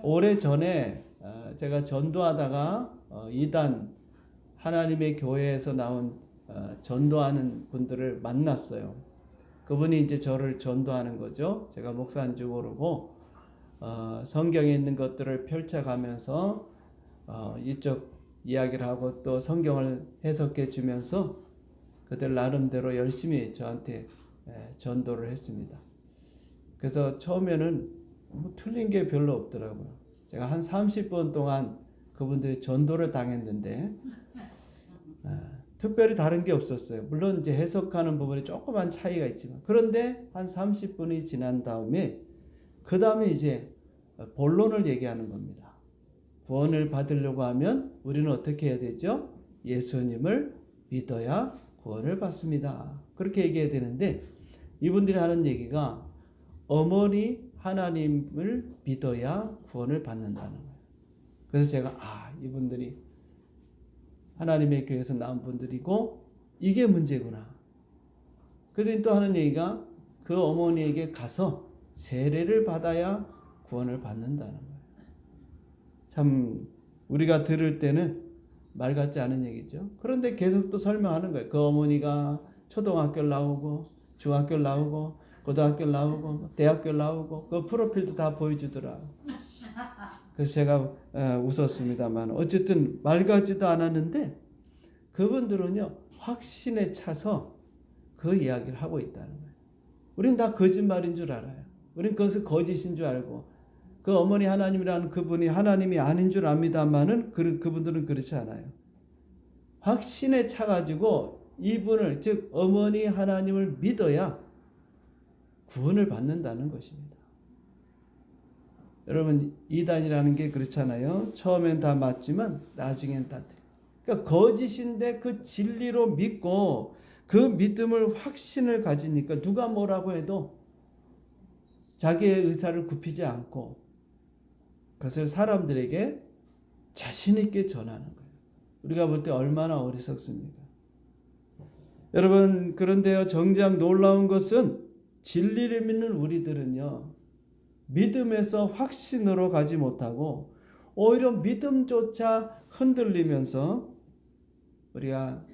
오래전에 제가 전도하다가 이단 하나님의 교회에서 나온 전도하는 분들을 만났어요. 그분이 이제 저를 전도하는 거죠. 제가 목사인 줄 모르고 성경에 있는 것들을 펼쳐가면서 이쪽 이야기를 하고 또 성경을 해석해 주면서 그들 나름대로 열심히 저한테 전도를 했습니다. 그래서 처음에는 틀린 게 별로 없더라고요. 제가 한 30분 동안 그분들이 전도를 당했는데 특별히 다른 게 없었어요. 물론 이제 해석하는 부분에 조그만 차이가 있지만, 그런데 한 30분이 지난 다음에 그 다음에 이제 본론을 얘기하는 겁니다. 구원을 받으려고 하면 우리는 어떻게 해야 되죠? 예수님을 믿어야 구원을 받습니다. 그렇게 얘기해야 되는데, 이분들이 하는 얘기가 어머니 하나님을 믿어야 구원을 받는다는 거예요. 그래서 제가 이분들이 하나님의 교회에서 나온 분들이고 이게 문제구나. 그랬더니 또 하는 얘기가 그 어머니에게 가서 세례를 받아야 구원을 받는다는 거예요. 참 우리가 들을 때는 말 같지 않은 얘기죠. 그런데 계속 또 설명하는 거예요. 그 어머니가 초등학교를 나오고 중학교를 나오고 고등학교를 나오고 대학교를 나오고 그 프로필도 다 보여주더라. 그래서 제가 웃었습니다만 어쨌든 말 같지도 않았는데 그분들은요 확신에 차서 그 이야기를 하고 있다는 거예요. 우린 다 거짓말인 줄 알아요. 우린 그것을 거짓인 줄 알고 그 어머니 하나님이라는 그분이 하나님이 아닌 줄 압니다만은 그분들은 그렇지 않아요. 확신에 차가지고 이분을 즉 어머니 하나님을 믿어야 구원을 받는다는 것입니다. 여러분 이단이라는 게 그렇잖아요. 처음엔 다 맞지만 나중엔 다 틀려. 그러니까 거짓인데 그 진리로 믿고 그 믿음을 확신을 가지니까 누가 뭐라고 해도 자기의 의사를 굽히지 않고 그것을 사람들에게 자신 있게 전하는 거예요. 우리가 볼 때 얼마나 어리석습니까? 여러분 그런데요 정작 놀라운 것은 진리를 믿는 우리들은요 믿음에서 확신으로 가지 못하고 오히려 믿음조차 흔들리면서 우리가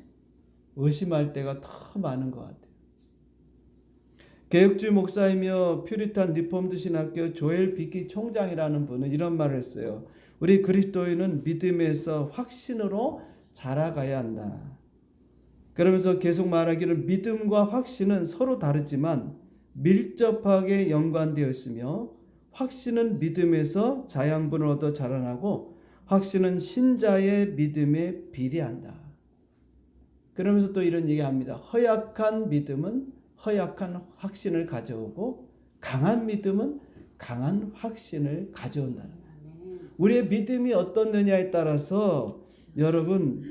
의심할 때가 더 많은 것 같아요. 개혁주의 목사이며 퓨리탄 리폼드 신학교 조엘 비키 총장이라는 분은 이런 말을 했어요. 우리 그리스도인은 믿음에서 확신으로 자라가야 한다. 그러면서 계속 말하기를 믿음과 확신은 서로 다르지만 밀접하게 연관되어 있으며 확신은 믿음에서 자양분을 얻어 자라나고 확신은 신자의 믿음에 비례한다. 그러면서 또 이런 얘기합니다. 허약한 믿음은 허약한 확신을 가져오고 강한 믿음은 강한 확신을 가져온다는 거예요. 우리의 믿음이 어떻느냐에 따라서 여러분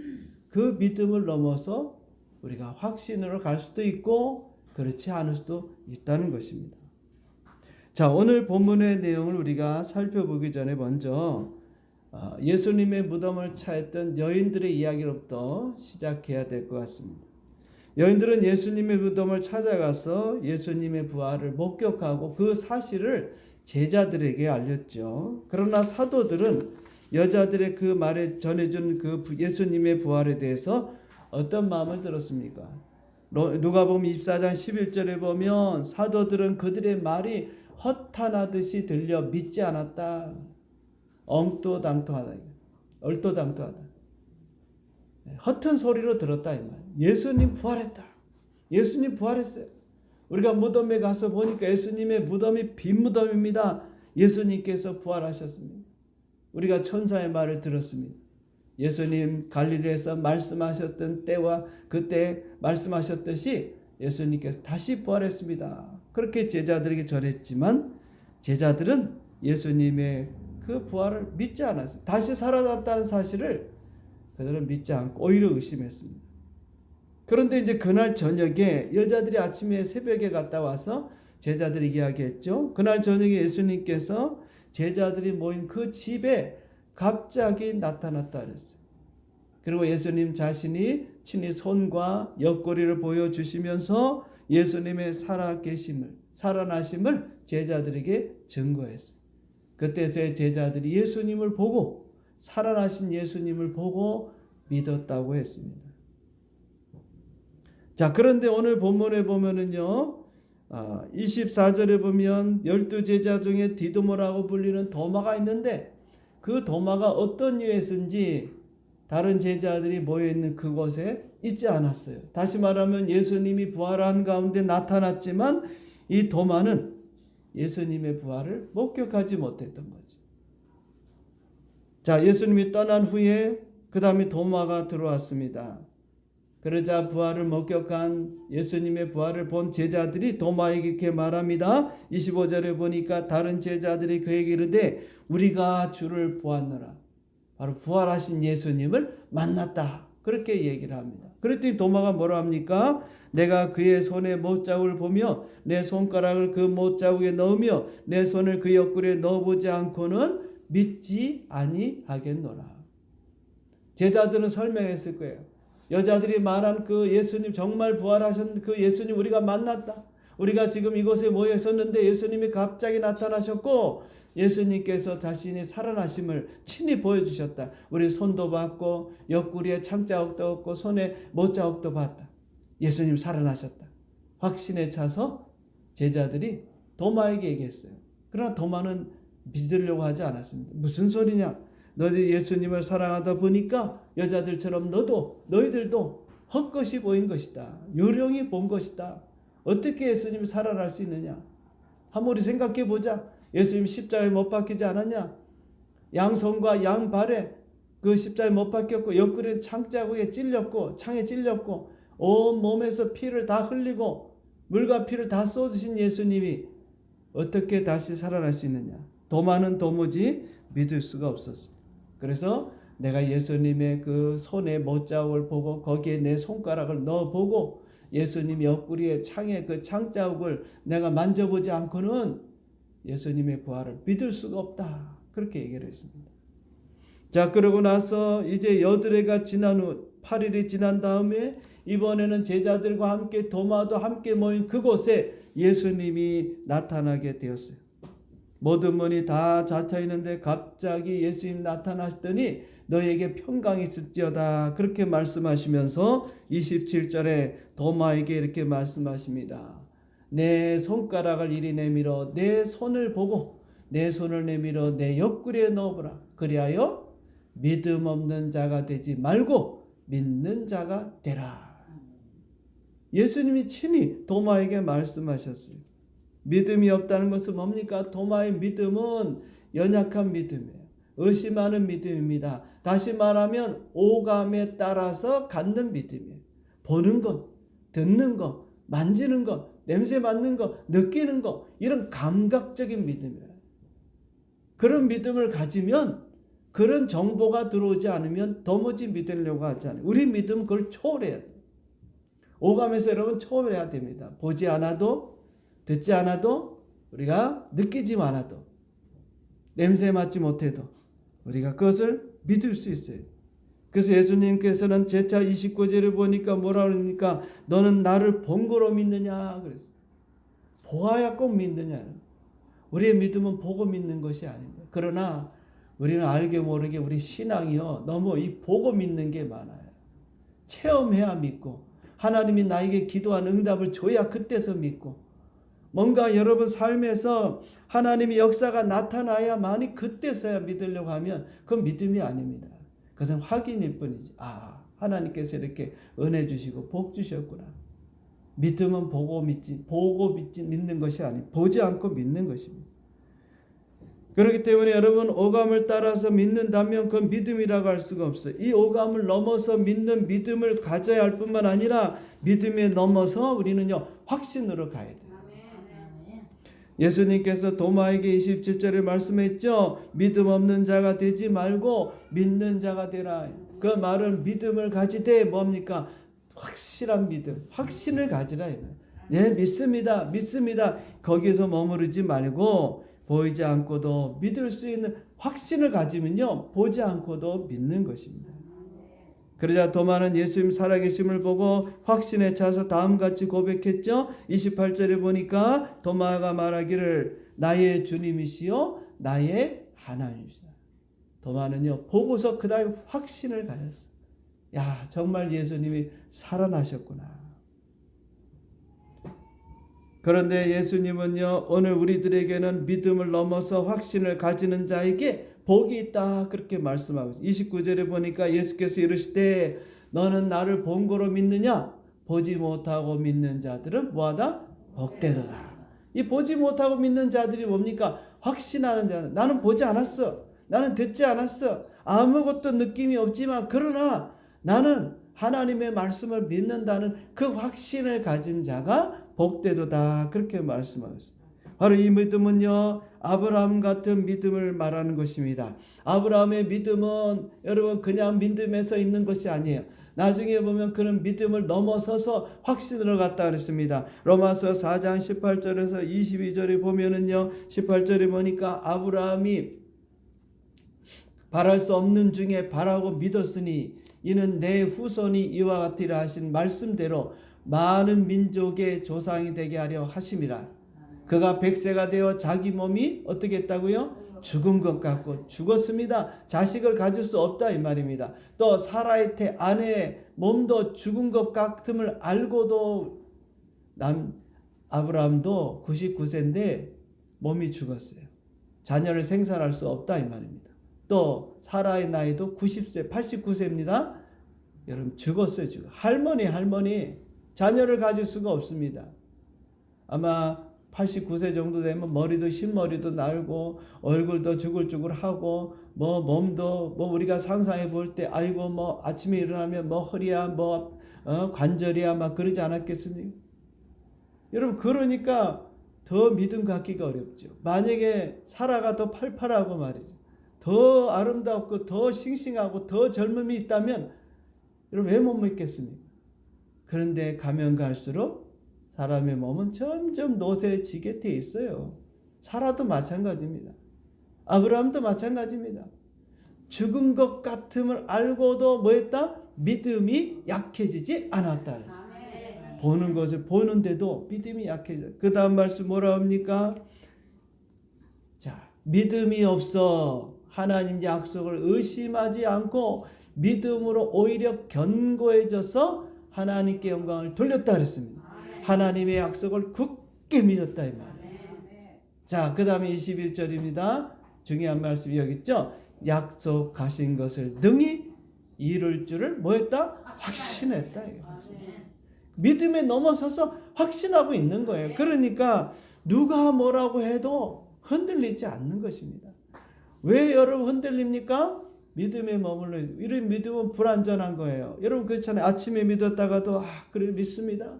그 믿음을 넘어서 우리가 확신으로 갈 수도 있고 그렇지 않을 수도 있다는 것입니다. 자, 오늘 본문의 내용을 우리가 살펴보기 전에 먼저 예수님의 무덤을 차했던 여인들의 이야기로부터 시작해야 될 것 같습니다. 여인들은 예수님의 무덤을 찾아가서 예수님의 부활을 목격하고 그 사실을 제자들에게 알렸죠. 그러나 사도들은 여자들의 그 말에 전해준 그 예수님의 부활에 대해서 어떤 마음을 들었습니까? 누가복음 24장 11절에 보면 사도들은 그들의 말이 허탄하듯이 들려 믿지 않았다. 얼토당토하다. 허튼 소리로 들었다 이 말. 예수님 부활했다. 예수님 부활했어요. 우리가 무덤에 가서 보니까 예수님의 무덤이 빈 무덤입니다. 예수님께서 부활하셨습니다. 우리가 천사의 말을 들었습니다. 예수님 갈릴리에서 말씀하셨던 때와 그때 말씀하셨듯이 예수님께서 다시 부활했습니다. 그렇게 제자들에게 전했지만 제자들은 예수님의 그 부활을 믿지 않았어요. 다시 살아났다는 사실을 그들은 믿지 않고 오히려 의심했습니다. 그런데 이제 그날 저녁에 여자들이 아침에 새벽에 갔다 와서 제자들에게 이야기했죠. 그날 저녁에 예수님께서 제자들이 모인 그 집에 갑자기 나타났다 그랬어요. 그리고 예수님 자신이 친히 손과 옆구리를 보여주시면서 예수님의 살아나심을 제자들에게 증거했어요. 그때서야 제자들이 예수님을 보고 살아나신 예수님을 보고 믿었다고 했습니다. 자, 그런데 오늘 본문에 보면은요, 24절에 보면 12제자 중에 디도모라고 불리는 도마가 있는데 그 도마가 어떤 이유에서인지 다른 제자들이 모여있는 그곳에 있지 않았어요. 다시 말하면 예수님이 부활한 가운데 나타났지만 이 도마는 예수님의 부활을 목격하지 못했던 거죠. 자, 예수님이 떠난 후에 그 다음에 도마가 들어왔습니다. 그러자 부활을 목격한 예수님의 부활을 본 제자들이 도마에게 이렇게 말합니다. 25절에 보니까 다른 제자들이 그에게 이르되 우리가 주를 보았노라. 바로 부활하신 예수님을 만났다. 그렇게 얘기를 합니다. 그랬더니 도마가 뭐라 합니까? 내가 그의 손에 못자국을 보며 내 손가락을 그 못자국에 넣으며 내 손을 그 옆구리에 넣어보지 않고는 믿지 아니하겠노라. 제자들은 설명했을 거예요. 여자들이 말한 그 예수님, 정말 부활하신 그 예수님 우리가 만났다. 우리가 지금 이곳에 모여 있었는데 예수님이 갑자기 나타나셨고 예수님께서 자신이 살아나심을 친히 보여주셨다. 우리 손도 봤고 옆구리에 창자국도 없고 손에 못자국도 봤다. 예수님 살아나셨다. 확신에 차서 제자들이 도마에게 얘기했어요. 그러나 도마는 믿으려고 하지 않았습니다. 무슨 소리냐? 너희들이 예수님을 사랑하다 보니까 여자들처럼 너희들도 헛것이 보인 것이다. 요령이 본 것이다. 어떻게 예수님이 살아날 수 있느냐? 한번 우리 생각해 보자. 예수님 십자가에 못 박히지 않았냐? 양손과 양발에 그 십자가에 못 박혔고 옆구리에 창자국에 찔렸고 창에 찔렸고 온 몸에서 피를 다 흘리고 물과 피를 다 쏟으신 예수님이 어떻게 다시 살아날 수 있느냐? 도마는 도무지 믿을 수가 없었어요. 그래서 내가 예수님의 그 손에 못자국을 보고 거기에 내 손가락을 넣어보고 예수님 옆구리에 창에 그 창자국을 내가 만져보지 않고는 예수님의 부활을 믿을 수가 없다. 그렇게 얘기를 했습니다. 자, 그러고 나서 이제 여드레가 지난 후 8일이 지난 다음에 이번에는 제자들과 함께 도마도 함께 모인 그곳에 예수님이 나타나게 되었어요. 모든 문이 다 닫혀 있는데 갑자기 예수님 나타나시더니 너에게 평강이 있을지어다. 그렇게 말씀하시면서 27절에 도마에게 이렇게 말씀하십니다. 내 손가락을 이리 내밀어 내 손을 보고 내 손을 내밀어 내 옆구리에 넣어보라. 그리하여 믿음 없는 자가 되지 말고 믿는 자가 되라. 예수님이 친히 도마에게 말씀하셨어요. 믿음이 없다는 것은 뭡니까? 도마의 믿음은 연약한 믿음이에요. 의심하는 믿음입니다. 다시 말하면 오감에 따라서 갖는 믿음이에요. 보는 것, 듣는 것, 만지는 것, 냄새 맡는 것, 느끼는 것, 이런 감각적인 믿음이에요. 그런 믿음을 가지면 그런 정보가 들어오지 않으면 도무지 믿으려고 하지 않아요. 우리 믿음은 그걸 초월해야 돼요. 오감에서 여러분 초월해야 됩니다. 보지 않아도 듣지 않아도 우리가 느끼지 않아도 냄새 맡지 못해도 우리가 그것을 믿을 수 있어요. 그래서 예수님께서는 제차 29절에 보니까 뭐라 그러니까 너는 나를 본 거로 믿느냐 그랬어요. 보아야 꼭 믿느냐. 우리의 믿음은 보고 믿는 것이 아닙니다. 그러나 우리는 알게 모르게 우리 신앙이요 너무 이 보고 믿는 게 많아요. 체험해야 믿고 하나님이 나에게 기도한 응답을 줘야 그때서 믿고 뭔가 여러분 삶에서 하나님의 역사가 나타나야만이 그때서야 믿으려고 하면 그건 믿음이 아닙니다. 그것은 확인일 뿐이지. 아, 하나님께서 이렇게 은혜 주시고 복 주셨구나. 믿음은 보고 믿는 것이 아니고 보지 않고 믿는 것입니다. 그렇기 때문에 여러분 오감을 따라서 믿는다면 그건 믿음이라고 할 수가 없어요. 이 오감을 넘어서 믿는 믿음을 가져야 할 뿐만 아니라 믿음에 넘어서 우리는요 확신으로 가야 돼요. 예수님께서 도마에게 27절에 말씀했죠. 믿음 없는 자가 되지 말고 믿는 자가 되라. 그 말은 믿음을 가지되 뭡니까? 확실한 믿음, 확신을 가지라. 네, 믿습니다. 믿습니다. 거기서 머무르지 말고 보이지 않고도 믿을 수 있는 확신을 가지면요. 보지 않고도 믿는 것입니다. 그러자 도마는 예수님 살아계심을 보고 확신에 차서 다음같이 고백했죠. 28절에 보니까 도마가 말하기를 나의 주님이시요 나의 하나님이시다. 도마는요 보고서 그 다음에 확신을 가졌어. 야, 정말 예수님이 살아나셨구나. 그런데 예수님은요 오늘 우리들에게는 믿음을 넘어서 확신을 가지는 자에게 복이 있다 그렇게 말씀하고 있어요. 29절에 보니까 예수께서 이르시되 너는 나를 본 거로 믿느냐? 보지 못하고 믿는 자들은 뭐하다? 복되도다. 이 보지 못하고 믿는 자들이 뭡니까? 확신하는 자. 나는 보지 않았어. 나는 듣지 않았어. 아무것도 느낌이 없지만 그러나 나는 하나님의 말씀을 믿는다는 그 확신을 가진 자가 복되도다 그렇게 말씀하고 있어요. 바로 이 믿음은요 아브라함 같은 믿음을 말하는 것입니다. 아브라함의 믿음은 여러분 그냥 믿음에서 있는 것이 아니에요. 나중에 보면 그런 믿음을 넘어서서 확신으로 갔다 그랬습니다. 로마서 4장 18절에서 22절에 보면은요 18절에 보니까 아브라함이 바랄 수 없는 중에 바라고 믿었으니 이는 내 후손이 이와 같으리라 하신 말씀대로 많은 민족의 조상이 되게 하려 하심이라. 그가 100세가 되어 자기 몸이 어떻게 했다고요? 죽은 것 같고 죽었습니다. 자식을 가질 수 없다 이 말입니다. 또 사라의 태 아내의 몸도 죽은 것 같음을 알고도 아브라함도 99세인데 몸이 죽었어요. 자녀를 생산할 수 없다 이 말입니다. 또 사라의 나이도 90세 89세입니다. 여러분 죽었어요. 할머니 자녀를 가질 수가 없습니다. 아마 89세 정도 되면 머리도 흰머리도 날고 얼굴도 주글주글하고 뭐 몸도 뭐 우리가 상상해 볼 때 아이고 뭐 아침에 일어나면 뭐 허리야 뭐 관절이야 막 그러지 않았겠습니까? 여러분 그러니까 더 믿음 갖기가 어렵죠. 만약에 사라가 더 팔팔하고 말이죠. 더 아름답고 더 싱싱하고 더 젊음이 있다면 여러분 왜 못 믿겠습니까? 그런데 가면 갈수록 사람의 몸은 점점 노쇠지게 돼 있어요. 사라도 마찬가지입니다. 아브라함도 마찬가지입니다. 죽은 것 같음을 알고도 뭐했다? 믿음이 약해지지 않았다 그랬어요. 보는 것을 보는데도 믿음이 약해져. 그 다음 말씀 뭐라 합니까? 자, 믿음이 없어 하나님 약속을 의심하지 않고 믿음으로 오히려 견고해져서 하나님께 영광을 돌렸다 그랬습니다. 하나님의 약속을 굳게 믿었다 이 말이에요. 자, 그 다음에 21절입니다. 중요한 말씀이 여기 있죠. 약속하신 것을 능히 이룰 줄을 뭐했다? 확신했다. 믿음에 넘어서서 확신하고 있는 거예요. 그러니까 누가 뭐라고 해도 흔들리지 않는 것입니다. 왜 여러분 흔들립니까? 믿음에 머물러 이런 믿음은 불완전한 거예요. 여러분 그렇잖아요. 아침에 믿었다가도 그래 믿습니다.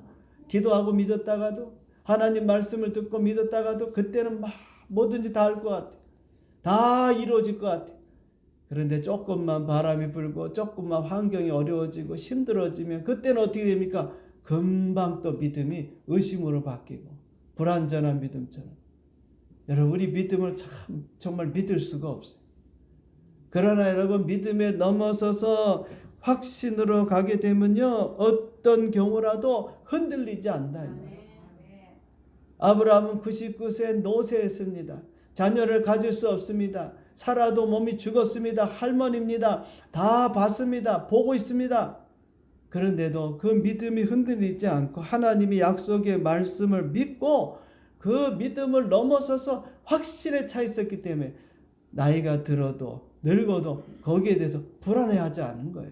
기도하고 믿었다가도 하나님 말씀을 듣고 믿었다가도 그때는 막 뭐든지 다 할 것 같아. 다 이루어질 것 같아. 그런데 조금만 바람이 불고 조금만 환경이 어려워지고 힘들어지면 그때는 어떻게 됩니까? 금방 또 믿음이 의심으로 바뀌고 불완전한 믿음처럼. 여러분 우리 믿음을 참 정말 믿을 수가 없어요. 그러나 여러분 믿음에 넘어서서 확신으로 가게 되면요 어떤 경우라도 흔들리지 않다. 아브라함은 99세 노쇠했습니다. 자녀를 가질 수 없습니다. 사라도 몸이 죽었습니다. 할머니입니다. 다 봤습니다. 보고 있습니다. 그런데도 그 믿음이 흔들리지 않고 하나님의 약속의 말씀을 믿고 그 믿음을 넘어서서 확신에 차 있었기 때문에 나이가 들어도 늙어도 거기에 대해서 불안해하지 않은 거예요.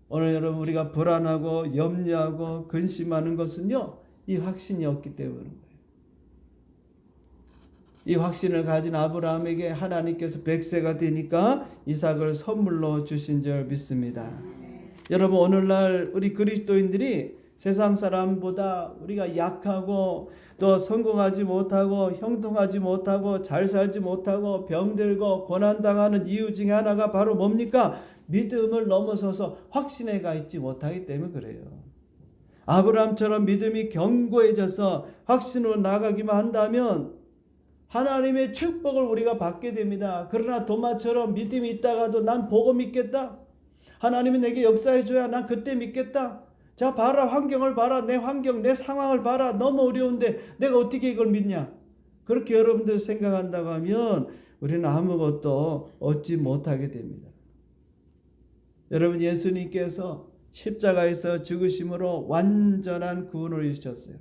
오늘 여러분 우리가 불안하고 염려하고 근심하는 것은요 이 확신이 없기 때문인 거예요. 이 확신을 가진 아브라함에게 하나님께서 100세가 되니까 이삭을 선물로 주신 줄 믿습니다. 여러분 오늘날 우리 그리스도인들이 세상 사람보다 우리가 약하고 또 성공하지 못하고 형통하지 못하고 잘 살지 못하고 병들고 고난당하는 이유 중에 하나가 바로 뭡니까? 믿음을 넘어서서 확신에 가 있지 못하기 때문에 그래요. 아브라함처럼 믿음이 견고해져서 확신으로 나가기만 한다면 하나님의 축복을 우리가 받게 됩니다. 그러나 도마처럼 믿음이 있다가도 난 보고 믿겠다. 하나님이 내게 역사해 줘야 난 그때 믿겠다. 자 봐라 환경을 봐라 내 환경 내 상황을 봐라 너무 어려운데 내가 어떻게 이걸 믿냐. 그렇게 여러분들 생각한다고 하면 우리는 아무것도 얻지 못하게 됩니다. 여러분, 예수님께서 십자가에서 죽으심으로 완전한 구원을 이루셨어요.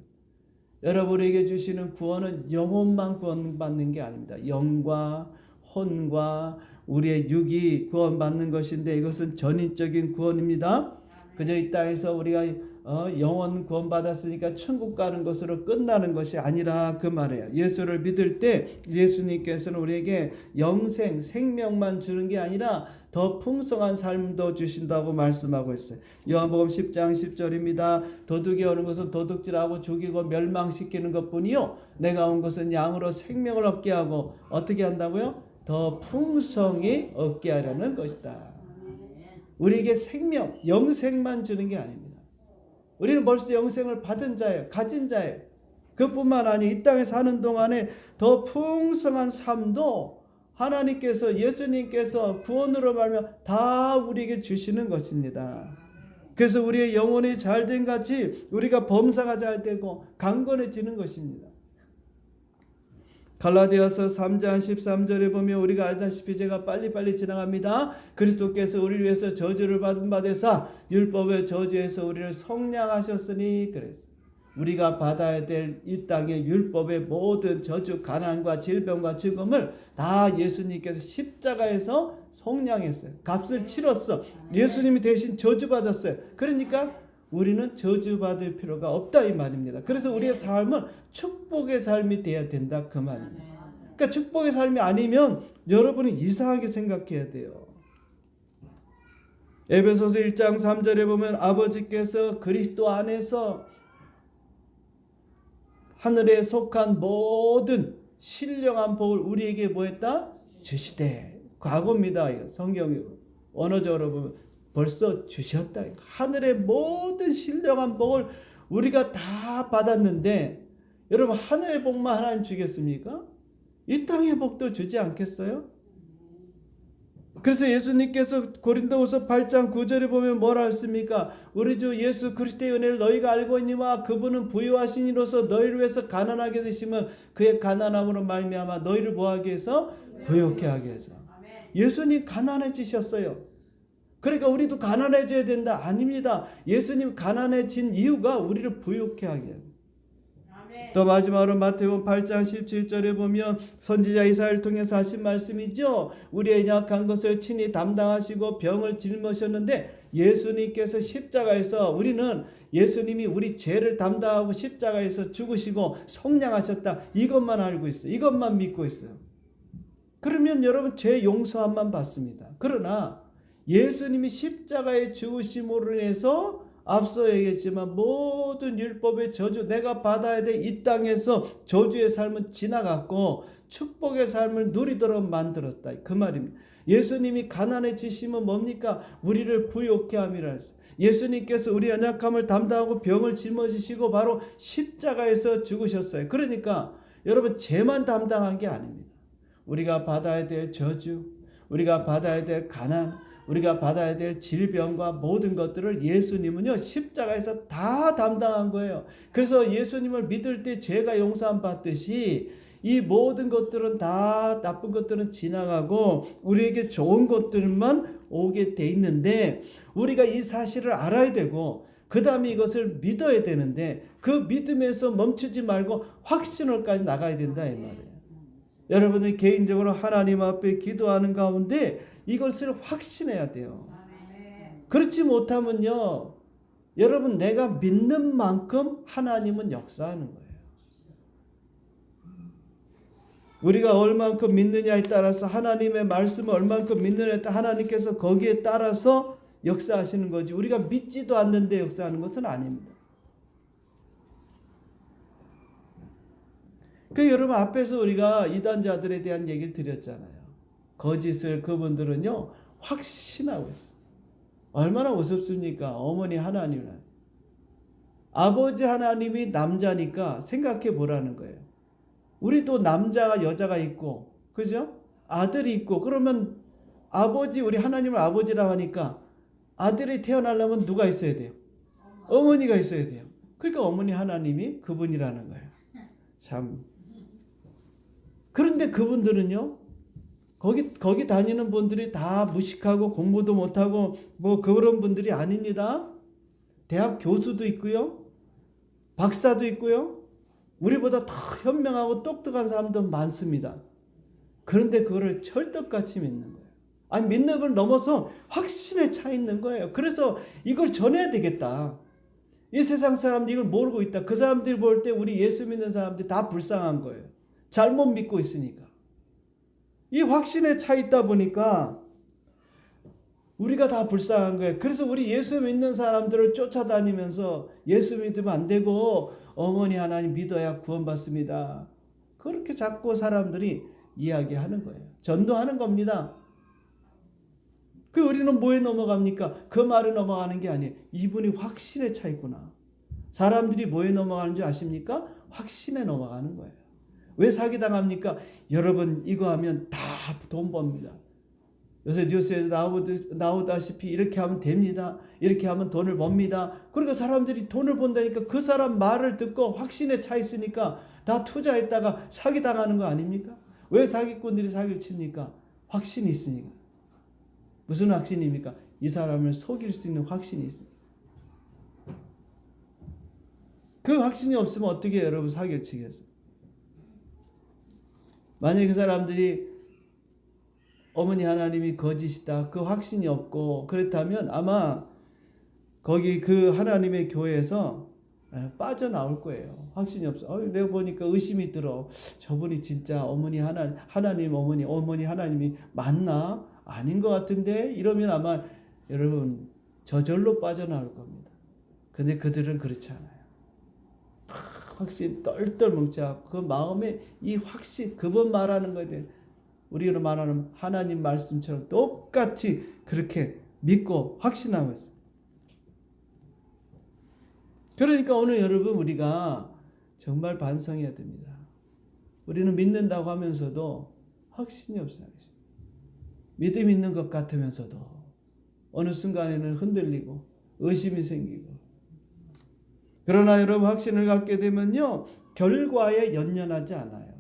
여러분에게 주시는 구원은 영혼만 구원받는 게 아닙니다. 영과 혼과 우리의 육이 구원받는 것인데 이것은 전인적인 구원입니다. 그저 이 땅에서 우리가 영혼 구원받았으니까 천국 가는 것으로 끝나는 것이 아니라 그 말이에요. 예수를 믿을 때 예수님께서는 우리에게 영생, 생명만 주는 게 아니라 더 풍성한 삶도 주신다고 말씀하고 있어요. 요한복음 10장 10절입니다. 도둑이 오는 것은 도둑질하고 죽이고 멸망시키는 것뿐이요 내가 온 것은 양으로 생명을 얻게 하고 어떻게 한다고요? 더 풍성히 얻게 하려는 것이다. 우리에게 생명, 영생만 주는 게 아닙니다. 우리는 벌써 영생을 받은 자예요. 가진 자예요. 그뿐만 아니라 이 땅에 사는 동안에 더 풍성한 삶도 하나님께서, 예수님께서 구원으로 말미암아 다 우리에게 주시는 것입니다. 그래서 우리의 영혼이 잘된 같이 우리가 범사가 잘 되고 강건해지는 것입니다. 갈라디아서 3장 13절에 보면 우리가 알다시피 제가 빨리빨리 지나갑니다. 그리스도께서 우리를 위해서 저주를 받은 바 되사 율법의 저주에서 우리를 속량하셨으니 그랬어요. 우리가 받아야 될 이 땅의 율법의 모든 저주, 가난과 질병과 죽음을 다 예수님께서 십자가에서 속량했어요. 값을 치렀어. 예수님이 대신 저주받았어요. 그러니까 우리는 저주받을 필요가 없다 이 말입니다. 그래서 우리의 삶은 축복의 삶이 되어야 된다 그 말입니다. 그러니까 축복의 삶이 아니면 여러분은 이상하게 생각해야 돼요. 에베소서 1장 3절에 보면 아버지께서 그리스도 안에서 하늘에 속한 모든 신령한 복을 우리에게 뭐했다? 주시되. 과거입니다. 성경 언어적으로 보면 벌써 주셨다. 하늘의 모든 신령한 복을 우리가 다 받았는데 여러분, 하늘의 복만 하나님 주겠습니까? 이 땅의 복도 주지 않겠어요? 그래서 예수님께서 고린도후서 8장 9절에 보면 뭐라 했습니까? 우리 주 예수 그리스도의 은혜를 너희가 알고 있니와 그분은 부유하신 이로서 너희를 위해서 가난하게 되시면 그의 가난함으로 말미암아 너희를 뭐하게 해서? 부유케 하게 해서. 예수님 가난해지셨어요. 그러니까 우리도 가난해져야 된다? 아닙니다. 예수님 가난해진 이유가 우리를 부유케 하게 합니다. 또 마지막으로 마태복음 8장 17절에 보면 선지자 이사야를 통해서 하신 말씀이죠. 우리의 약한 것을 친히 담당하시고 병을 짊으셨는데 예수님께서 십자가에서 우리는 예수님이 우리 죄를 담당하고 십자가에서 죽으시고 속량하셨다. 이것만 알고 있어요. 이것만 믿고 있어요. 그러면 여러분 죄 용서함만 받습니다. 그러나 예수님이 십자가에 죽으심으로 인해서 앞서 얘기했지만 모든 율법의 저주, 내가 받아야 될 이 땅에서 저주의 삶은 지나갔고 축복의 삶을 누리도록 만들었다. 그 말입니다. 예수님이 가난해지시면 뭡니까? 우리를 부유케 함이라 했어요. 예수님께서 우리 연약함을 담당하고 병을 짊어지시고 바로 십자가에서 죽으셨어요. 그러니까 여러분 죄만 담당한 게 아닙니다. 우리가 받아야 될 저주, 우리가 받아야 될 가난, 우리가 받아야 될 질병과 모든 것들을 예수님은요 십자가에서 다 담당한 거예요. 그래서 예수님을 믿을 때 죄가 용서함 받듯이 이 모든 것들은 다, 나쁜 것들은 지나가고 우리에게 좋은 것들만 오게 돼 있는데 우리가 이 사실을 알아야 되고 그 다음에 이것을 믿어야 되는데 그 믿음에서 멈추지 말고 확신으로까지 나가야 된다 이 말이에요. 여러분은 개인적으로 하나님 앞에 기도하는 가운데 이것을 확신해야 돼요. 그렇지 못하면요, 여러분 내가 믿는 만큼 하나님은 역사하는 거예요. 우리가 얼만큼 믿느냐에 따라서 하나님의 말씀을 얼만큼 믿느냐에 따라 하나님께서 거기에 따라서 역사하시는 거지 우리가 믿지도 않는데 역사하는 것은 아닙니다. 그 여러분 앞에서 우리가 이단자들에 대한 얘기를 드렸잖아요. 거짓을 그분들은요 확신하고 있어요. 얼마나 우습습니까? 어머니 하나님은 아버지 하나님이 남자니까 생각해 보라는 거예요. 우리도 남자가 여자가 있고 그죠? 아들이 있고 그러면 아버지 우리 하나님을 아버지라고 하니까 아들이 태어나려면 누가 있어야 돼요? 어머니가 있어야 돼요. 그러니까 어머니 하나님이 그분이라는 거예요. 참 그런데 그분들은요, 거기 다니는 분들이 다 무식하고 공부도 못하고 뭐 그런 분들이 아닙니다. 대학 교수도 있고요, 박사도 있고요, 우리보다 더 현명하고 똑똑한 사람도 많습니다. 그런데 그거를 철떡같이 믿는 거예요. 아니, 믿는 걸 넘어서 확신에 차 있는 거예요. 그래서 이걸 전해야 되겠다. 이 세상 사람들이 이걸 모르고 있다. 그 사람들이 볼 때 우리 예수 믿는 사람들이 다 불쌍한 거예요. 잘못 믿고 있으니까. 이 확신에 차 있다 보니까 우리가 다 불쌍한 거예요. 그래서 우리 예수 믿는 사람들을 쫓아다니면서 예수 믿으면 안 되고 어머니 하나님 믿어야 구원받습니다. 그렇게 자꾸 사람들이 이야기하는 거예요. 전도하는 겁니다. 그 우리는 뭐에 넘어갑니까? 그 말에 넘어가는 게 아니에요. 이분이 확신에 차 있구나. 사람들이 뭐에 넘어가는 줄 아십니까? 확신에 넘어가는 거예요. 왜 사기당합니까? 여러분, 이거 하면 다 돈 법니다. 요새 뉴스에 나오다시피 이렇게 하면 됩니다. 이렇게 하면 돈을 법니다. 그러니까 사람들이 돈을 번다니까 그 사람 말을 듣고 확신에 차 있으니까 다 투자했다가 사기당하는 거 아닙니까? 왜 사기꾼들이 사기를 칩니까? 확신이 있으니까. 무슨 확신입니까? 이 사람을 속일 수 있는 확신이 있습니다. 그 확신이 없으면 어떻게 여러분 사기를 치겠어요? 만약에 그 사람들이 어머니 하나님이 거짓이다, 그 확신이 없고 그렇다면 아마 거기 그 하나님의 교회에서 빠져나올 거예요. 확신이 없어. 내가 보니까 의심이 들어. 저분이 진짜 어머니 하나님 어머니 하나님이 맞나? 아닌 것 같은데? 이러면 아마 여러분 저절로 빠져나올 겁니다. 근데 그들은 그렇지 않아요. 확신 똘똘 뭉쳐. 그 마음에 이 확신, 그분 말하는 거에 대해 우리로 말하는 하나님 말씀처럼 똑같이 그렇게 믿고 확신하고 있어요. 그러니까 오늘 여러분 우리가 정말 반성해야 됩니다. 우리는 믿는다고 하면서도 확신이 없어요. 믿음 있는 것 같으면서도 어느 순간에는 흔들리고 의심이 생기고. 그러나 여러분 확신을 갖게 되면요, 결과에 연연하지 않아요.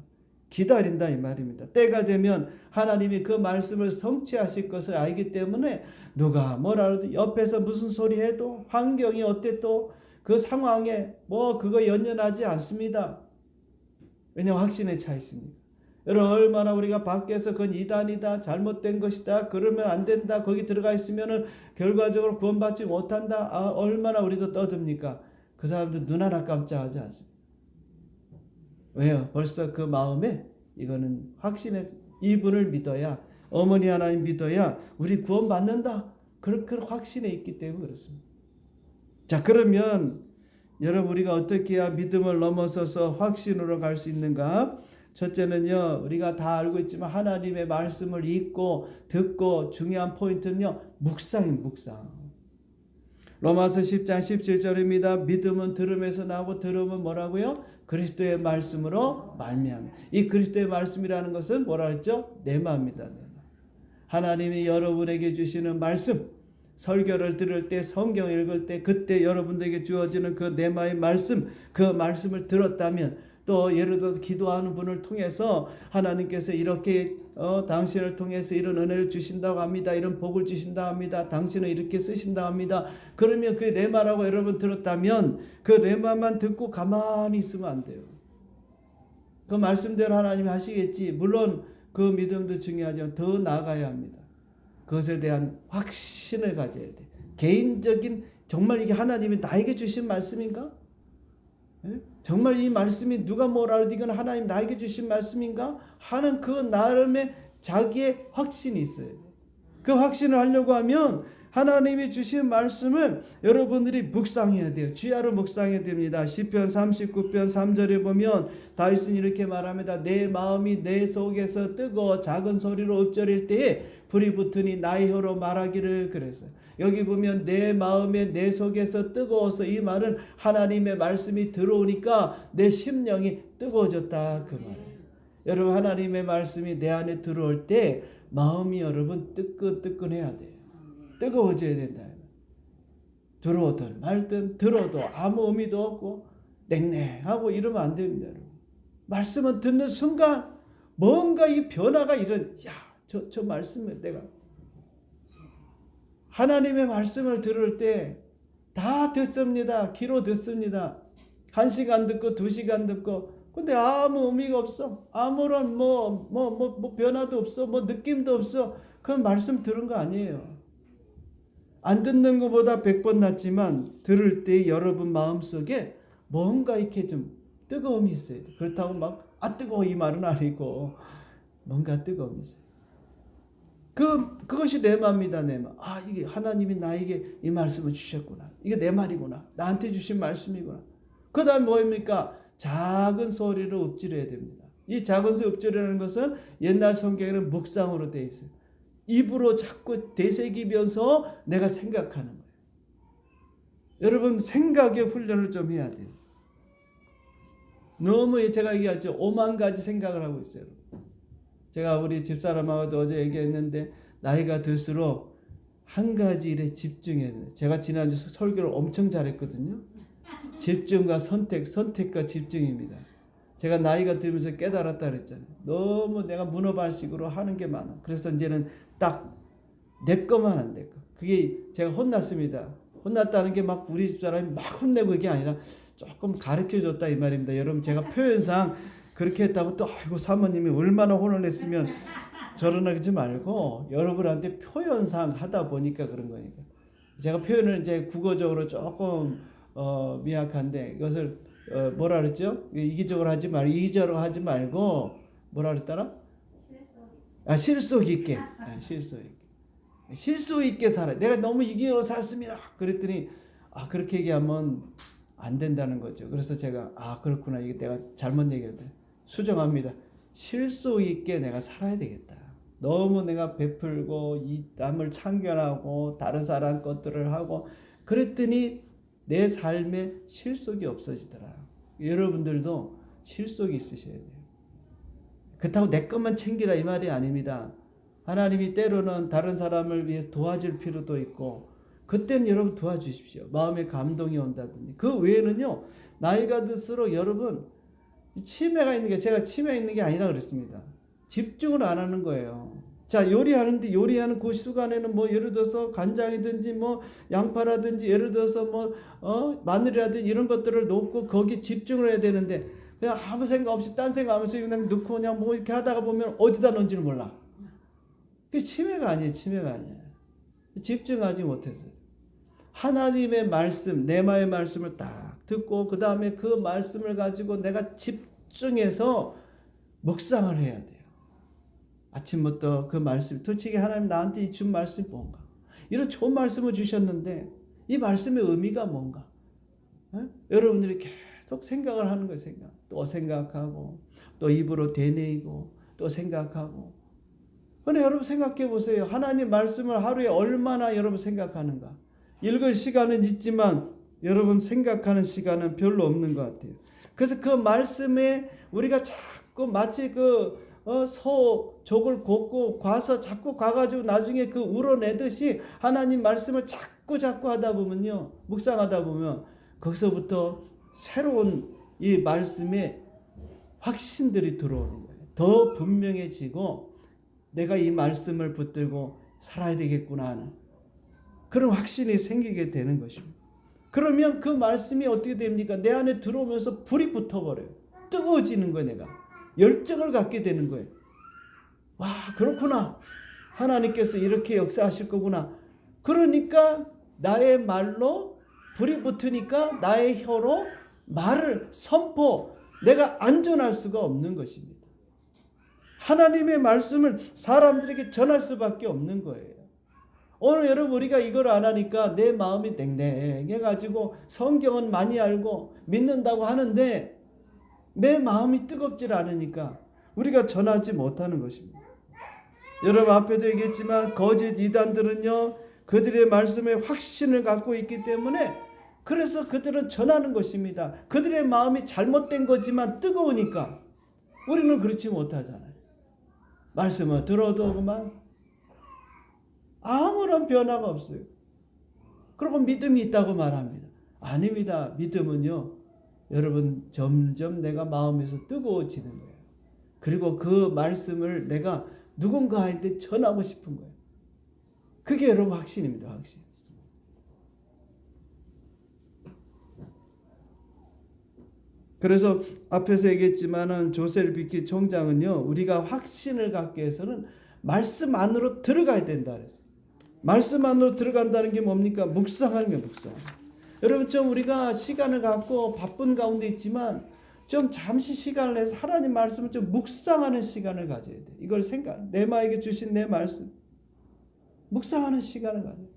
기다린다 이 말입니다. 때가 되면 하나님이 그 말씀을 성취하실 것을 알기 때문에 누가 뭐라 해도 옆에서 무슨 소리 해도 환경이 어땠도 그 상황에 그거 연연하지 않습니다. 왜냐하면 확신에 차 있으니까. 여러분 얼마나 우리가 밖에서 그건 이단이다, 잘못된 것이다, 그러면 안 된다, 거기 들어가 있으면은 결과적으로 구원받지 못한다, 얼마나 우리도 떠듭니까? 그 사람들 눈 하나 깜짝하지 않습니다. 왜요? 벌써 그 마음에 이거는 확신에 이분을 믿어야, 어머니 하나님 믿어야 우리 구원받는다, 그렇게 확신에 있기 때문에 그렇습니다. 자, 그러면 여러분 우리가 어떻게 해야 믿음을 넘어서서 확신으로 갈 수 있는가? 첫째는요, 우리가 다 알고 있지만 하나님의 말씀을 읽고 듣고, 중요한 포인트는요, 묵상입니다. 묵상. 로마서 10장 17절입니다. 믿음은 들음에서 나고 들음은 뭐라고요? 그리스도의 말씀으로 말미암아. 이 그리스도의 말씀이라는 것은 뭐라 했죠? 내마입니다. 하나님이 여러분에게 주시는 말씀, 설교를 들을 때, 성경 읽을 때, 그때 여러분들에게 주어지는 그 내마의 말씀, 그 말씀을 들었다면, 또 예를 들어서 기도하는 분을 통해서 하나님께서 이렇게 당신을 통해서 이런 은혜를 주신다고 합니다. 이런 복을 주신다고 합니다. 당신을 이렇게 쓰신다고 합니다. 그러면 그 레마라고 여러분 들었다면 그 레마만 듣고 가만히 있으면 안 돼요. 그 말씀대로 하나님이 하시겠지. 물론 그 믿음도 중요하지만 더 나아가야 합니다. 그것에 대한 확신을 가져야 돼. 개인적인, 정말 이게 하나님이 나에게 주신 말씀인가? 정말 이 말씀이 누가 뭐라 해도 이건 하나님 나에게 주신 말씀인가 하는 그 나름의 자기의 확신이 있어요. 그 확신을 하려고 하면 하나님이 주신 말씀을 여러분들이 묵상해야 돼요. 주야로 묵상해야 됩니다. 시편 39편 3절에 보면 다윗은 이렇게 말합니다. 내 마음이 내 속에서 뜨거워 작은 소리로 읊조릴 때에 불이 붙으니 나의 혀로 말하기를 그랬어요. 여기 보면 내 마음에 내 속에서 뜨거워서, 이 말은 하나님의 말씀이 들어오니까 내 심령이 뜨거워졌다 그 말이에요. 여러분 하나님의 말씀이 내 안에 들어올 때 마음이 여러분 뜨끈뜨끈해야 돼요. 뜨거워져야 된다. 들어오든 말든 들어도 아무 의미도 없고 냉랭하고 이러면 안 됩니다. 여러분. 말씀은 듣는 순간 뭔가 이 변화가 저 말씀을 내가 하나님의 말씀을 들을 때 다 듣습니다. 귀로 듣습니다. 1시간 듣고 2시간 듣고 근데 아무 의미가 없어. 아무런 변화도 없어. 느낌도 없어. 그건 말씀 들은 거 아니에요. 안 듣는 것보다 100번 낫지만 들을 때 여러분 마음속에 뭔가 이렇게 좀 뜨거움이 있어야 돼. 그렇다고 막 뜨거워 이 말은 아니고 뭔가 뜨거움이 있어요. 그것이 내 마음이다. 내 마음. 이게 하나님이 나에게 이 말씀을 주셨구나. 이게 내 말이구나. 나한테 주신 말씀이구나. 그 다음 뭐입니까? 작은 소리로 읊조려야 됩니다. 이 작은 소리 읊조리라는 것은 옛날 성경에는 묵상으로 되어 있어요. 입으로 자꾸 되새기면서 내가 생각하는 거예요. 여러분 생각의 훈련을 좀 해야 돼요. 너무 제가 얘기하죠. 5만 가지 생각을 하고 있어요. 제가 우리 집사람하고도 어제 얘기했는데 나이가 들수록 한 가지 일에 집중해야 돼요. 제가 지난주 설교를 엄청 잘했거든요. 집중과 선택과 집중입니다. 제가 나이가 들면서 깨달았다 그랬잖아요. 너무 내가 문어발식으로 하는 게 많아. 그래서 이제는 딱 내 것만 안 될 거. 그게 제가 혼났습니다. 혼났다는 게 막 우리 집사람이 막 혼내고 이게 아니라 조금 가르쳐줬다 이 말입니다. 여러분 제가 표현상 그렇게 했다고 또 아이고 사모님이 얼마나 혼을 냈으면 저러지 말고 여러분한테 표현상 하다 보니까 그런 거니까. 제가 표현을 이제 국어적으로 조금 미약한데 이것을 뭐라 그랬죠? 이기적으로 하지 말고 뭐라 그랬더라? 실속 있게. 실속 있게 살아. 내가 너무 이기적으로 살았습니다. 그랬더니 그렇게 얘기하면 안 된다는 거죠. 그래서 제가 그렇구나. 이게 내가 잘못 얘기했다. 수정합니다. 실속 있게 내가 살아야 되겠다. 너무 내가 베풀고 이 남을 참견하고 다른 사람 것들을 하고 그랬더니 내 삶에 실속이 없어지더라. 여러분들도 실속이 있으셔야 돼요. 그렇다고 내 것만 챙기라 이 말이 아닙니다. 하나님이 때로는 다른 사람을 위해 도와줄 필요도 있고 그때는 여러분 도와주십시오. 마음에 감동이 온다든지. 그 외에는요. 나이가 들수록 여러분 치매가 있는 게 제가 치매 있는 게 아니라 그랬습니다. 집중을 안 하는 거예요. 자, 요리하는데 요리하는 그 시간에는 예를 들어서 간장이든지 양파라든지 예를 들어서 마늘이라든지 이런 것들을 놓고 거기 집중을 해야 되는데 그냥 아무 생각 없이 딴 생각하면서 그냥 넣고 그냥 이렇게 하다가 보면 어디다 넣은지를 몰라. 그게 치매가 아니에요. 집중하지 못했어요. 하나님의 말씀, 내 마음의 말씀을 딱 듣고 그 다음에 그 말씀을 가지고 내가 집중해서 묵상을 해야 돼요. 아침부터 그 말씀, 도대체 하나님 나한테 준 말씀이 뭔가? 이런 좋은 말씀을 주셨는데 이 말씀의 의미가 뭔가? 여러분들이 계속 생각을 하는 거예요. 또 생각하고 또 입으로 되뇌이고 또 생각하고. 그런데 여러분 생각해 보세요. 하나님 말씀을 하루에 얼마나 여러분 생각하는가? 읽을 시간은 있지만 여러분 생각하는 시간은 별로 없는 것 같아요. 그래서 그 말씀에 우리가 자꾸 마치 족을 걷고 가서 자꾸 가가지고 나중에 우러내듯이 하나님 말씀을 자꾸 하다 보면요. 묵상하다 보면 거기서부터 새로운 이 말씀의 확신들이 들어오는 거예요. 더 분명해지고 내가 이 말씀을 붙들고 살아야 되겠구나 하는 그런 확신이 생기게 되는 것입니다. 그러면 그 말씀이 어떻게 됩니까? 내 안에 들어오면서 불이 붙어버려요. 뜨거워지는 거예요. 내가 열정을 갖게 되는 거예요. 와, 그렇구나. 하나님께서 이렇게 역사하실 거구나. 그러니까 나의 말로 불이 붙으니까 나의 혀로 말을 내가 안전할 수가 없는 것입니다. 하나님의 말씀을 사람들에게 전할 수밖에 없는 거예요. 오늘 여러분 우리가 이걸 안 하니까 내 마음이 냉랭해가지고 성경은 많이 알고 믿는다고 하는데 내 마음이 뜨겁질 않으니까 우리가 전하지 못하는 것입니다. 여러분 앞에도 얘기했지만 거짓 이단들은요 그들의 말씀에 확신을 갖고 있기 때문에 그래서 그들은 전하는 것입니다. 그들의 마음이 잘못된 거지만 뜨거우니까 우리는 그렇지 못하잖아요. 말씀을 들어도 그만 아무런 변화가 없어요. 그리고 믿음이 있다고 말합니다. 아닙니다. 믿음은요 여러분 점점 내가 마음에서 뜨거워지는 거예요. 그리고 그 말씀을 내가 누군가한테 전하고 싶은 거예요. 그게 여러분 확신입니다. 확신. 그래서 앞에서 얘기했지만은 조세를 비키 총장은요, 우리가 확신을 갖기 위해서는 말씀 안으로 들어가야 된다 그랬어요. 말씀 안으로 들어간다는 게 뭡니까? 묵상하는 게 묵상. 여러분 좀 우리가 시간을 갖고 바쁜 가운데 있지만 좀 잠시 시간을 내서 하나님 말씀을 좀 묵상하는 시간을 가져야 돼. 이걸 내 마에게 주신 내 말씀 묵상하는 시간을 가져야 돼.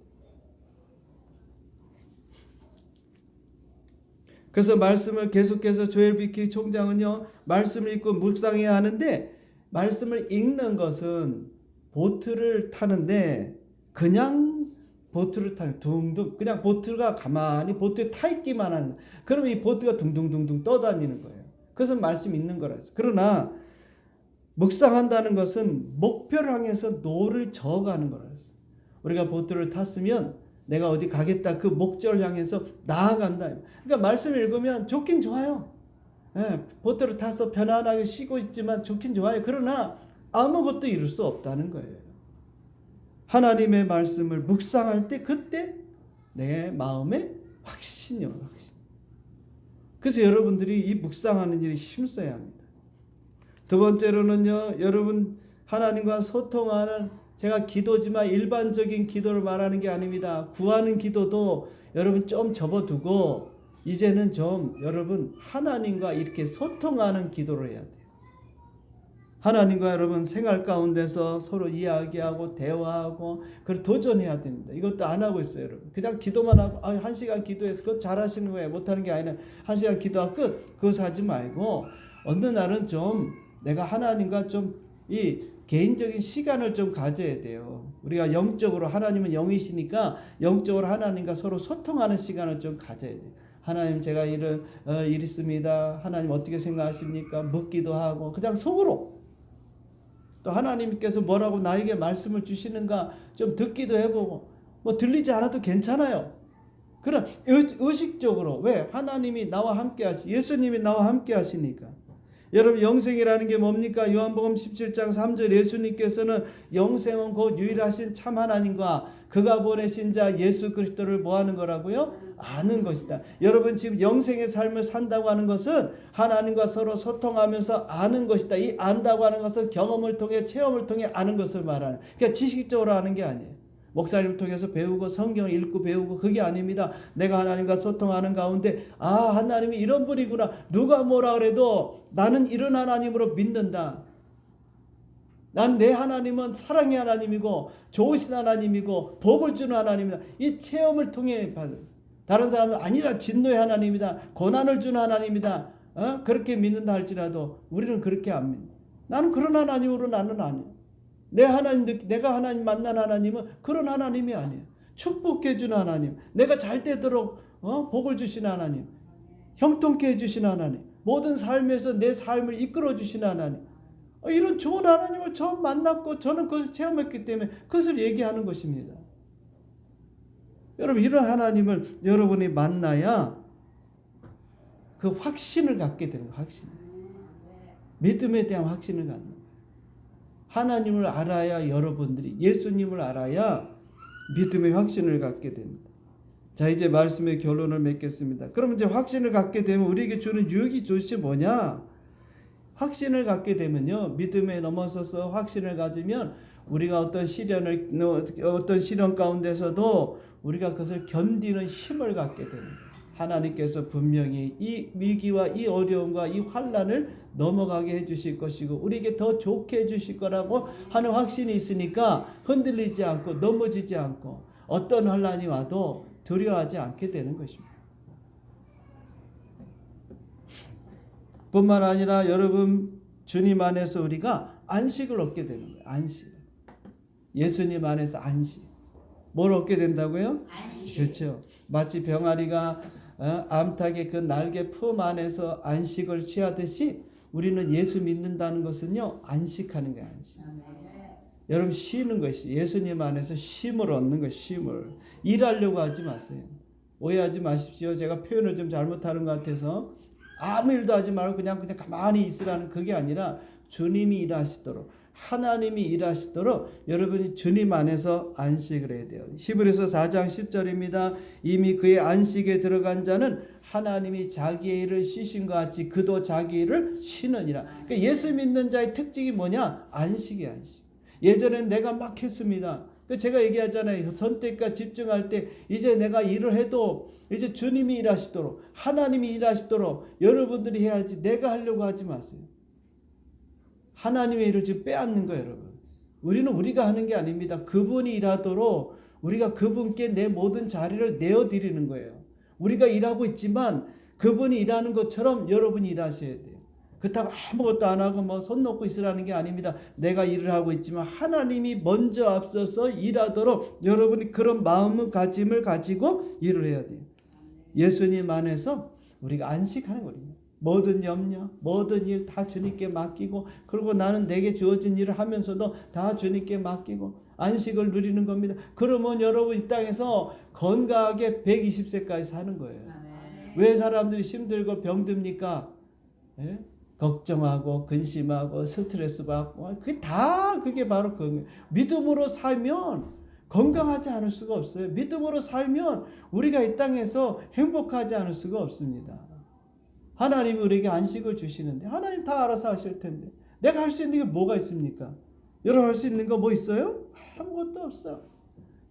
그래서 말씀을 계속해서 조엘 비키 총장은요, 말씀을 읽고 묵상해야 하는데, 말씀을 읽는 것은 보트를 타는데 그냥 보트를 타는 둥둥 그냥 보트가 가만히 보트에 타 있기만 하는, 그러면 이 보트가 둥둥둥둥 떠다니는 거예요. 그래서 말씀 읽는 거라 했어요. 그러나 묵상한다는 것은 목표를 향해서 노를 저어가는 거라 했어요. 우리가 보트를 탔으면 내가 어디 가겠다, 그 목적을 향해서 나아간다. 그러니까 말씀을 읽으면 좋긴 좋아요. 보트를 타서 편안하게 쉬고 있지만 좋긴 좋아요. 그러나 아무것도 이룰 수 없다는 거예요. 하나님의 말씀을 묵상할 때 그때 내 마음에 확신이 와요. 확신. 그래서 여러분들이 이 묵상하는 일에 힘써야 합니다. 두 번째로는요, 여러분 하나님과 소통하는, 제가 기도지만 일반적인 기도를 말하는 게 아닙니다. 구하는 기도도 여러분 좀 접어두고 이제는 좀 여러분 하나님과 이렇게 소통하는 기도를 해야 돼요. 하나님과 여러분 생활 가운데서 서로 이야기하고 대화하고 그걸 도전해야 됩니다. 이것도 안 하고 있어요, 여러분. 그냥 기도만 하고 1시간 기도해서 그거 잘하시는 거예요. 못하는 게 아니라 1시간 기도하고 끝. 그거 하지 말고 어느 날은 좀 내가 하나님과 좀 이 개인적인 시간을 좀 가져야 돼요. 우리가 영적으로, 하나님은 영이시니까 영적으로 하나님과 서로 소통하는 시간을 좀 가져야 돼요. 하나님, 제가 일 있습니다. 하나님 어떻게 생각하십니까? 묻기도 하고 그냥 속으로. 또 하나님께서 뭐라고 나에게 말씀을 주시는가 좀 듣기도 해보고, 뭐 들리지 않아도 괜찮아요. 그럼 의식적으로, 왜? 하나님이 나와 함께 예수님이 나와 함께 하시니까. 여러분 영생이라는 게 뭡니까? 요한복음 17장 3절 예수님께서는 영생은 곧 유일하신 참 하나님과 그가 보내신 자 예수 그리스도를 뭐 하는 거라고요? 아는 것이다. 여러분 지금 영생의 삶을 산다고 하는 것은 하나님과 서로 소통하면서 아는 것이다. 이 안다고 하는 것은 경험을 통해, 체험을 통해 아는 것을 말하는, 그러니까 지식적으로 아는 게 아니에요. 목사님을 통해서 배우고 성경을 읽고 배우고 그게 아닙니다. 내가 하나님과 소통하는 가운데 하나님이 이런 분이구나. 누가 뭐라 그래도 나는 이런 하나님으로 믿는다. 난 내 하나님은 사랑의 하나님이고 좋으신 하나님이고 복을 주는 하나님이다. 이 체험을 통해 다른 사람은 아니다, 진노의 하나님이다, 고난을 주는 하나님이다, 그렇게 믿는다 할지라도 우리는 그렇게 안 믿는다. 나는 그런 하나님으로 나는 아니에요. 내가 하나님 만난 하나님은 그런 하나님이 아니에요. 축복해 주는 하나님, 내가 잘 되도록 복을 주시는 하나님, 형통케 해주시는 하나님, 모든 삶에서 내 삶을 이끌어 주시는 하나님, 이런 좋은 하나님을 처음 만났고 저는 그것을 체험했기 때문에 그것을 얘기하는 것입니다. 여러분 이런 하나님을 여러분이 만나야 그 확신을 갖게 되는 거예요. 확신, 믿음에 대한 확신을 갖는 거예요. 하나님을 알아야, 여러분들이 예수님을 알아야 믿음의 확신을 갖게 됩니다. 자, 이제 말씀의 결론을 맺겠습니다. 그럼 이제 확신을 갖게 되면 우리에게 주는 유익이 도대체 뭐냐? 확신을 갖게 되면요, 믿음에 넘어서서 확신을 가지면 우리가 어떤 시련 가운데서도 우리가 그것을 견디는 힘을 갖게 됩니다. 하나님께서 분명히 이 위기와 이 어려움과 이 환난을 넘어가게 해주실 것이고 우리에게 더 좋게 해주실 거라고 하는 확신이 있으니까 흔들리지 않고 넘어지지 않고 어떤 환난이 와도 두려워하지 않게 되는 것입니다. 뿐만 아니라 여러분 주님 안에서 우리가 안식을 얻게 되는 거예요. 안식. 예수님 안에서 안식. 뭘 얻게 된다고요? 안식. 그렇죠. 마치 병아리가 암탉의 그 날개 품 안에서 안식을 취하듯이 우리는 예수 믿는다는 것은요, 안식하는 거예요. 안식. 여러분 쉬는 것이 예수님 안에서 쉼을 얻는 것. 쉼을. 일하려고 하지 마세요. 오해하지 마십시오. 제가 표현을 좀 잘못하는 것 같아서 아무 일도 하지 말고 그냥 가만히 있으라는, 그게 아니라 주님이 일하시도록, 하나님이 일하시도록 여러분이 주님 안에서 안식을 해야 돼요. 히브리서 4장 10절입니다. 이미 그의 안식에 들어간 자는 하나님이 자기의 일을 쉬신 것 같이 그도 자기 일을 쉬느니라. 그러니까 예수 믿는 자의 특징이 뭐냐? 안식이야, 안식. 예전엔 내가 막 했습니다. 제가 얘기하잖아요. 선택과 집중할 때 이제 내가 일을 해도 이제 주님이 일하시도록, 하나님이 일하시도록 여러분들이 해야지 내가 하려고 하지 마세요. 하나님의 일을 지금 빼앗는 거예요, 여러분. 우리는 우리가 하는 게 아닙니다. 그분이 일하도록 우리가 그분께 내 모든 자리를 내어드리는 거예요. 우리가 일하고 있지만 그분이 일하는 것처럼 여러분이 일하셔야 돼요. 그렇다고 아무것도 안 하고 뭐 손 놓고 있으라는 게 아닙니다. 내가 일을 하고 있지만 하나님이 먼저 앞서서 일하도록 여러분이 그런 마음가짐을 가지고 일을 해야 돼요. 예수님 안에서 우리가 안식하는 거예요. 모든 염려, 모든 일 다 주님께 맡기고, 그리고 나는 내게 주어진 일을 하면서도 다 주님께 맡기고 안식을 누리는 겁니다. 그러면 여러분 이 땅에서 건강하게 120세까지 사는 거예요. 왜 사람들이 힘들고 병듭니까? 예? 걱정하고 근심하고 스트레스 받고 그게 바로 건강. 믿음으로 살면 건강하지 않을 수가 없어요. 믿음으로 살면 우리가 이 땅에서 행복하지 않을 수가 없습니다. 하나님이 우리에게 안식을 주시는데 하나님 다 알아서 하실 텐데 내가 할 수 있는 게 뭐가 있습니까? 여러분 할 수 있는 거 뭐 있어요? 아무것도 없어.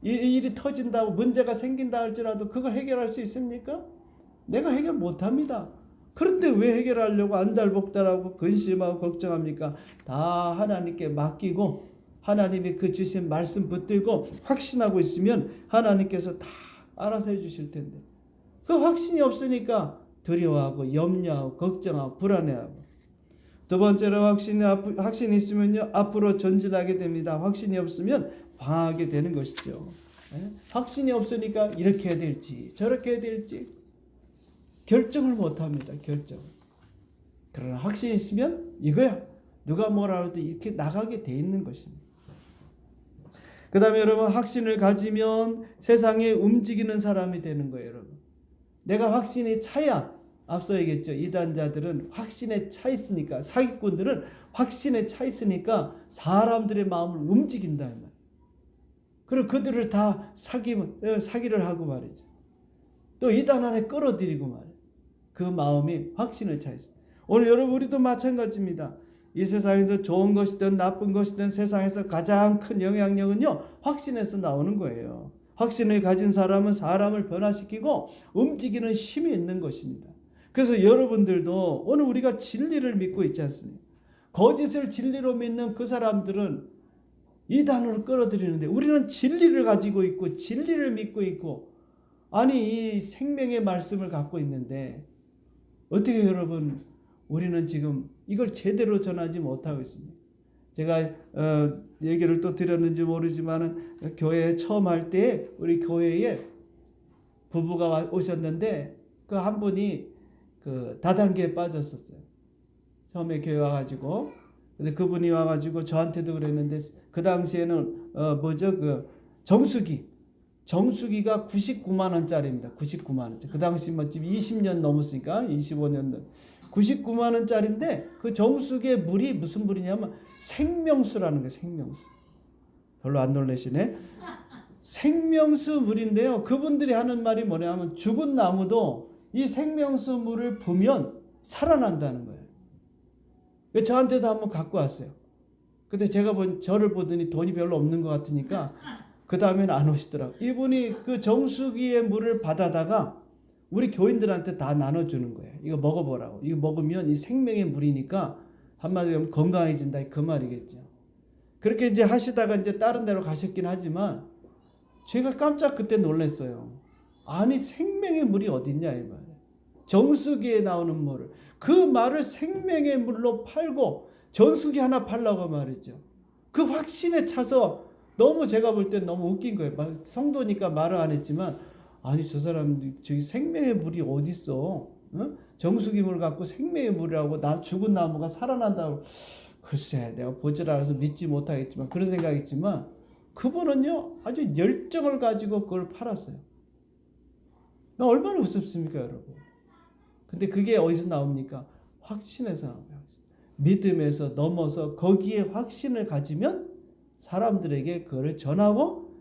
일이 터진다고 문제가 생긴다 할지라도 그걸 해결할 수 있습니까? 내가 해결 못합니다. 그런데 왜 해결하려고 안달복달하고 근심하고 걱정합니까? 다 하나님께 맡기고 하나님이 그 주신 말씀 붙들고 확신하고 있으면 하나님께서 다 알아서 해주실 텐데 그 확신이 없으니까 두려워하고 염려하고 걱정하고 불안해하고. 두 번째로 확신이 있으면요 앞으로 전진하게 됩니다. 확신이 없으면 방황하게 되는 것이죠. 확신이 없으니까 이렇게 해야 될지 저렇게 해야 될지 결정을 못합니다. 결정. 그러나 확신이 있으면 이거야. 누가 뭐라 해도 이렇게 나가게 돼 있는 것입니다. 그 다음에 여러분 확신을 가지면 세상에 움직이는 사람이 되는 거예요. 여러분. 내가 확신이 차야 앞서 얘기했죠. 이단자들은 확신에 차 있으니까 사기꾼들은 확신에 차 있으니까 사람들의 마음을 움직인다. 그리고 그들을 다 사기를 하고 말이죠. 또 이단 안에 끌어들이고 말이에요. 그 마음이 확신을 차 있어요. 오늘 여러분 우리도 마찬가지입니다. 이 세상에서 좋은 것이든 나쁜 것이든 세상에서 가장 큰 영향력은요 확신에서 나오는 거예요. 확신을 가진 사람은 사람을 변화시키고 움직이는 힘이 있는 것입니다. 그래서 여러분들도 오늘 우리가 진리를 믿고 있지 않습니까? 거짓을 진리로 믿는 그 사람들은 이단으로 끌어들이는데 우리는 진리를 가지고 있고 진리를 믿고 있고 아니 이 생명의 말씀을 갖고 있는데 어떻게 여러분 우리는 지금 이걸 제대로 전하지 못하고 있습니다. 제가 얘기를 또 드렸는지 모르지만은 교회에 처음 할 때 우리 교회에 부부가 오셨는데 그 한 분이 그 다단계에 빠졌었어요. 처음에 교회 와가지고 그래서 그분이 와가지고 저한테도 그랬는데 그 당시에는 그 정수기가 99만 원짜리입니다. 99만 원짜리. 그 당시 뭐 지금 20년 넘었으니까 25년 99만 원짜리인데 그 정수기의 물이 무슨 물이냐면 생명수라는 거예요. 생명수. 별로 안 놀라시네. 생명수 물인데요. 그분들이 하는 말이 뭐냐면 죽은 나무도 이 생명수 물을 부으면 살아난다는 거예요. 저한테도 한번 갖고 왔어요. 근데 제가 저를 보더니 돈이 별로 없는 것 같으니까 그 다음에는 안 오시더라고요. 이분이 그 정수기의 물을 받아다가 우리 교인들한테 다 나눠주는 거예요. 이거 먹어보라고. 이거 먹으면 이 생명의 물이니까 한마디로 하면 건강해진다. 그 말이겠죠. 그렇게 이제 하시다가 이제 다른 데로 가셨긴 하지만 제가 깜짝 그때 놀랐어요. 아니 생명의 물이 어딨냐 이 말이에요. 정수기에 나오는 물을 그 말을 생명의 물로 팔고 정수기 하나 팔라고 말이죠. 그 확신에 차서 너무 제가 볼 땐 너무 웃긴 거예요. 성도니까 말을 안 했지만 아니 저 사람 저기 생명의 물이 어딨어? 어? 정수기 물 갖고 생명의 물이라고 죽은 나무가 살아난다고. 글쎄 내가 보질 않아서 믿지 못하겠지만 그런 생각했지만 그분은요 아주 열정을 가지고 그걸 팔았어요. 얼마나 우습습니까 여러분. 근데 그게 어디서 나옵니까? 확신에서 나옵니다. 믿음에서 넘어서 거기에 확신을 가지면 사람들에게 그걸 전하고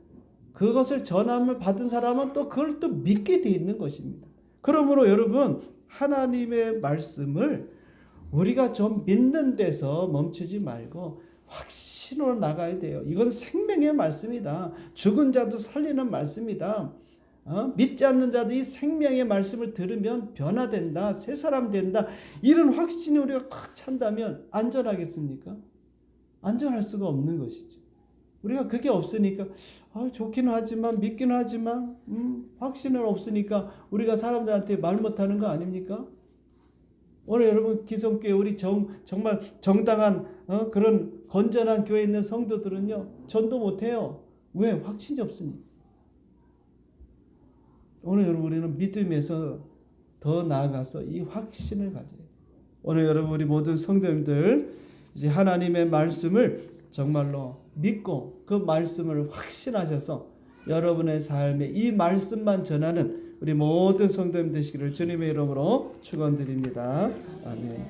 그것을 전함을 받은 사람은 또 그걸 또 믿게 돼 있는 것입니다. 그러므로 여러분 하나님의 말씀을 우리가 좀 믿는 데서 멈추지 말고 확신으로 나가야 돼요. 이건 생명의 말씀이다. 죽은 자도 살리는 말씀이다. 믿지 않는 자도 이 생명의 말씀을 들으면 변화된다. 새 사람 된다. 이런 확신이 우리가 꽉 찬다면 안전하겠습니까? 안전할 수가 없는 것이죠. 우리가 그게 없으니까 좋기는 하지만 믿기는 하지만 확신은 없으니까 우리가 사람들한테 말 못하는 거 아닙니까? 오늘 여러분 기성교회 우리 정말 정당한 그런 건전한 교회에 있는 성도들은요 전도 못해요. 왜? 확신이 없으니까. 오늘 여러분 우리는 믿음에서 더 나아가서 이 확신을 가져야 돼요. 오늘 여러분 우리 모든 성도님들 이제 하나님의 말씀을 정말로 믿고 그 말씀을 확신하셔서 여러분의 삶에 이 말씀만 전하는 우리 모든 성도님 되시기를 주님의 이름으로 축원드립니다. 아멘.